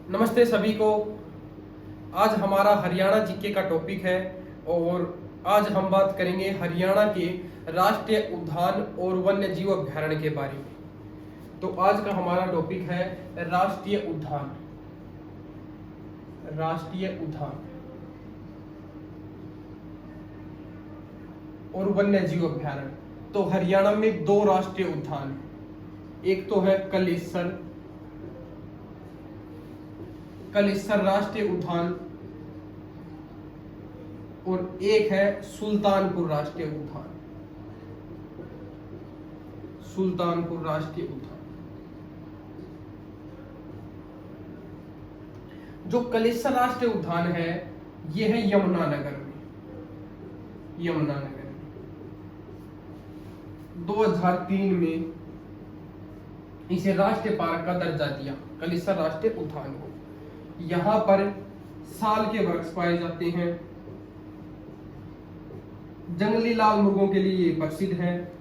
नमस्ते सभी को। आज हमारा हरियाणा जीके का टॉपिक है और आज हम बात करेंगे हरियाणा के राष्ट्रीय उद्यान और वन्य जीव अभयारण्य के बारे में। तो आज का हमारा टॉपिक है राष्ट्रीय उद्यान। राष्ट्रीय उद्यान और वन्य जीव अभयारण्य। तो हरियाणा में दो राष्ट्रीय उद्यान हैं, एक तो है कलेसर राष्ट्रीय उद्यान और एक है सुल्तानपुर राष्ट्रीय उद्यान। सुल्तानपुर राष्ट्रीय उद्यान। जो कलेसर राष्ट्रीय उद्यान है यह है यमुनानगर में। यमुनानगर में 2003 में इसे राष्ट्रीय पार्क का दर्जा दिया, कलेसर राष्ट्रीय उद्यान को। यहाँ पर साल के वृक्ष पाए जाते हैं। जंगली लाल मुर्गों के लिए ये प्रसिद्ध है।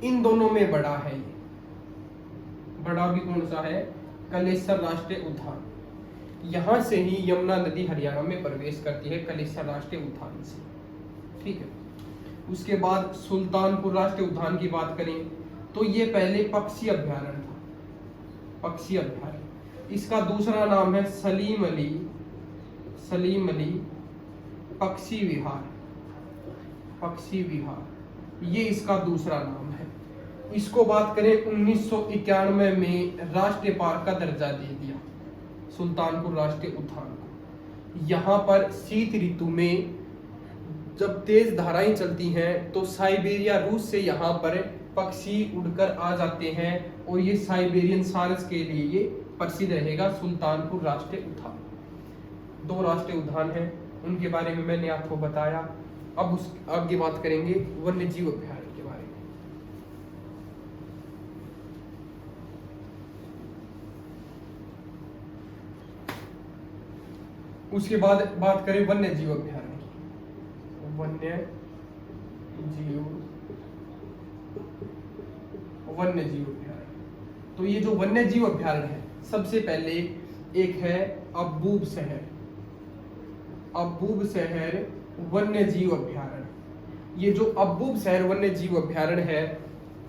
इन दोनों में बड़ा है ये, बड़ा भी कौन सा है? कलेसर राष्ट्रीय उद्यान। यहां से ही यमुना नदी हरियाणा में प्रवेश करती है, कलेसर राष्ट्रीय उद्यान से। ठीक है। उसके बाद सुल्तानपुर राष्ट्रीय उद्यान की बात करें तो ये पहले पक्षी अभ्यारण्य था, पक्षी अभ्यारण्य। इसका दूसरा नाम है सलीम अली पक्षी विहार। पक्षी विहार ये इसका दूसरा नाम है। इसको बात करें 1991 में राष्ट्रीय पार्क का दर्जा दे दिया सुल्तानपुर राष्ट्रीय उद्यान को। यहाँ पर शीत ऋतु में जब तेज धाराएं चलती हैं तो साइबेरिया रूस से यहाँ पर पक्षी उड़कर आ जाते हैं और ये साइबेरियन सारस के लिए ये प्रसिद्ध रहेगा सुल्तानपुर राष्ट्रीय उद्यान। दो राष्ट्रीय उद्यान हैं, उनके बारे में मैंने आपको बताया। अब उस आगे बात करेंगे वन्य जीव अभयारण्य के बारे में। उसके बाद बात करें वन्य जीव अभयारण्य की। वन्य जीव अभयारण्य। तो ये जो वन्य जीव अभयारण्य है, सबसे पहले एक है अब्बूब शहर वन्य जीव अभयारण्य। ये जो अब्बूब शहर वन्य जीव अभयारण्य है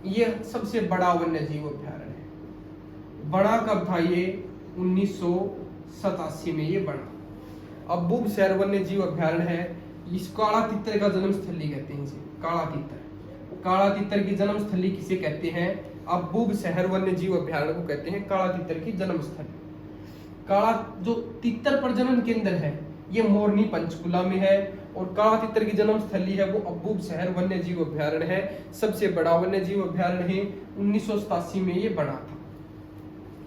ये सबसे बड़ा वन्य जीव अभयारण्य है। बड़ा कब था ये? 1987 में ये बना। अब्बूब शहर वन्य जीव अभयारण्य है। इस काला तितर का जन्म स्थली कहते हैं इसे। काला तितर की जन्म स्थली किसे कहते हैं? अब्बूब शहर वन्य जीव अभयारण्य को कहते हैं काला तितर की जन्म स्थली। काला जो तितर प्रजनन केंद्र है ये मोरनी पंचकुला में है और काला तितर की जन्म स्थली है वो अब्बूब शहर वन्य जीव अभयारण्य है। सबसे बड़ा वन्य जीव अभयारण्य है। 1987 में ये बना था।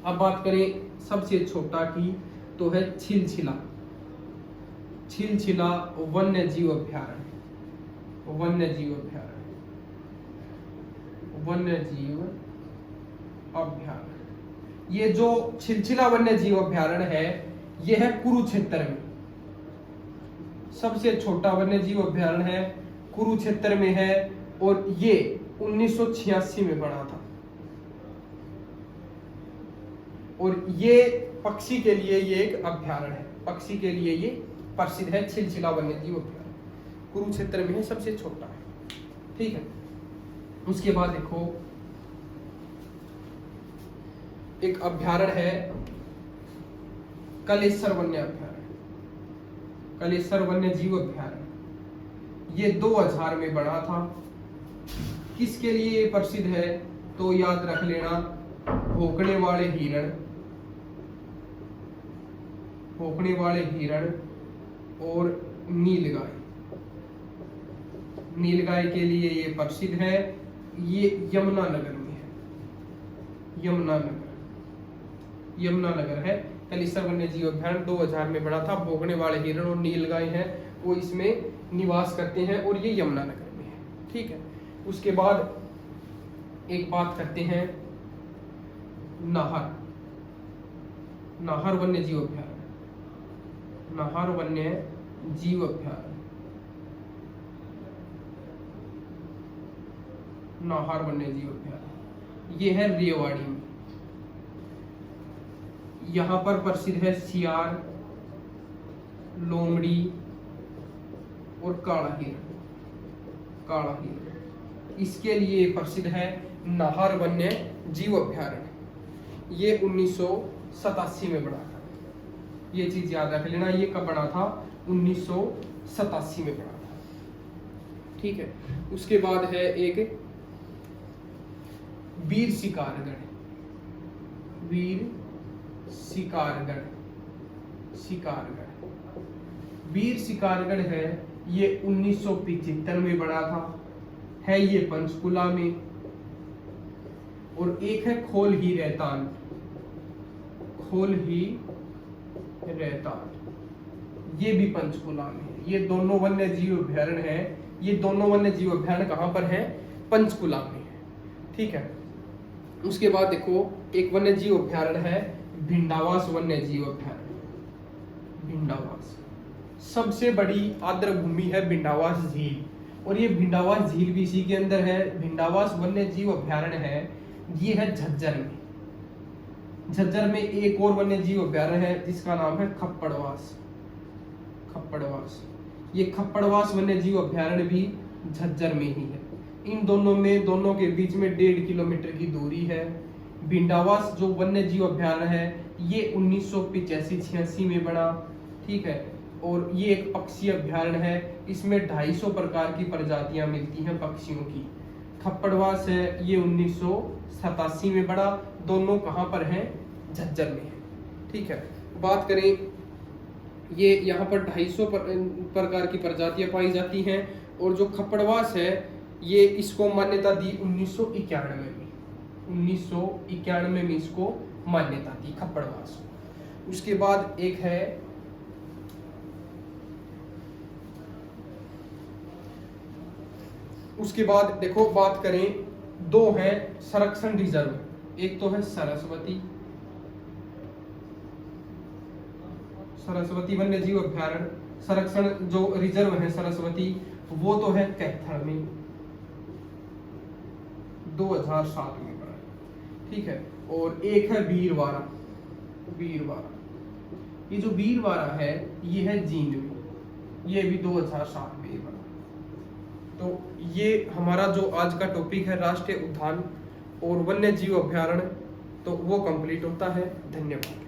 अब बात करें सबसे छोटा की तो है छिलछिला वन्य जीव अभयारण्य। वन्य जीव अभयारण्य। ये जो छिलछिला वन्य जीव अभयारण्य है ये है कुरुक्षेत्र में। सबसे छोटा वन्य जीव अभयारण्य है, कुरुक्षेत्र में है और ये 1986 में बना था। और ये पक्षी के लिए ये एक अभयारण्य है, पक्षी के लिए ये प्रसिद्ध है। छिलछिला वन्य जीव अभयारण्य कुरुक्षेत्र में है, सबसे छोटा है। ठीक है। उसके बाद देखो एक अभयारण्य है कलेसर वन्य अभयारण्य। कलेसर वन्य जीव अभयारण्य ये 2000 में बना था। किसके लिए प्रसिद्ध है? तो याद रख लेना, भौंकने वाले हिरण और नीलगाय के लिए ये प्रसिद्ध है। ये यमुनानगर में है। यमुनानगर है। कलेसर वन्य जीव अभयारण्य 2000 में बना था। भौंकने वाले हिरण और नीलगाय हैं वो इसमें निवास करते हैं और ये यमुनानगर में है। ठीक है। उसके बाद एक बात करते हैं नाहर वन्य जीव अभयारण्य। नाहर वन्य जीव अभयारण्य। नाहर वन्य जीव अभयारण्य ये है रेवाड़ी में। यहाँ पर प्रसिद्ध है सियार, लोमड़ी और काला हिरण। इसके लिए प्रसिद्ध है नाहर वन्य जीव अभ्यारण्य। ये 1987 में बना था, ये चीज याद रख लेना। ये कब बना था? 1987 में बना था, ठीक है। उसके बाद है एक वीर शिकारगढ़। वीर शिकारगढ़ है, ये 1975 में बना था, है ये पंचकुला में। और एक है खोल ही रहतान, ये भी पंचकुला में है। ये दोनों वन्य जीव अभ्यारण्य है। ये दोनों वन्य जीव अभ्यारण्य कहाँ पर है? पंचकुला में है, ठीक है। उसके बाद देखो एक वन्य जीव अभ्यारण्य है भिंडावास वन्य जीव अभ्यारण्य। भिंडावास सबसे बड़ी आर्द्र भूमि है भिंडावास झील, और ये भिंडावास झील भी इसी के अंदर है। भिंडावास वन्य जीव अभ्यारण्य है, ये है झज्जर में। झज्जर में एक और वन्य जीव अभ्यारण्य है जिसका नाम है खप्पड़वास। ये खप्पड़वास वन्य जीव अभ्यारण्य भी झज्जर में ही है। इन दोनों के बीच में 1.5 किलोमीटर की दूरी है। भिंडावास जो वन्य जीव अभ्यारण्य है ये 1985-86 में बना, ठीक है। और ये एक पक्षी अभ्यारण्य है, इसमें 250 प्रकार की प्रजातियां मिलती हैं पक्षियों की। खप्पड़वास है, ये 1987 में बना। दोनों कहाँ पर हैं? झज्जर में है, ठीक है। बात करें, ये यहाँ पर 250 प्रकार की प्रजातियां पाई जाती हैं। और जो खप्पड़वास है ये इसको मान्यता दी 1991 में। 1991 में इसको मान्यता दी खप्पड़वास। उसके बाद एक है उसके बाद देखो बात करें, दो हैं संरक्षण रिजर्व। एक तो है सरस्वती वन्य जीव अभ्यारण्य। संरक्षण जो रिजर्व है सरस्वती, वो तो है कैथल में, 2007 में बना, ठीक है। और एक है वीरवारा। ये जो वीरवारा है ये है जींद में, ये भी 2007 में बना। तो ये हमारा जो आज का टॉपिक है राष्ट्रीय उद्यान और वन्य जीव अभ्यारण्य, तो वो कंप्लीट होता है। धन्यवाद।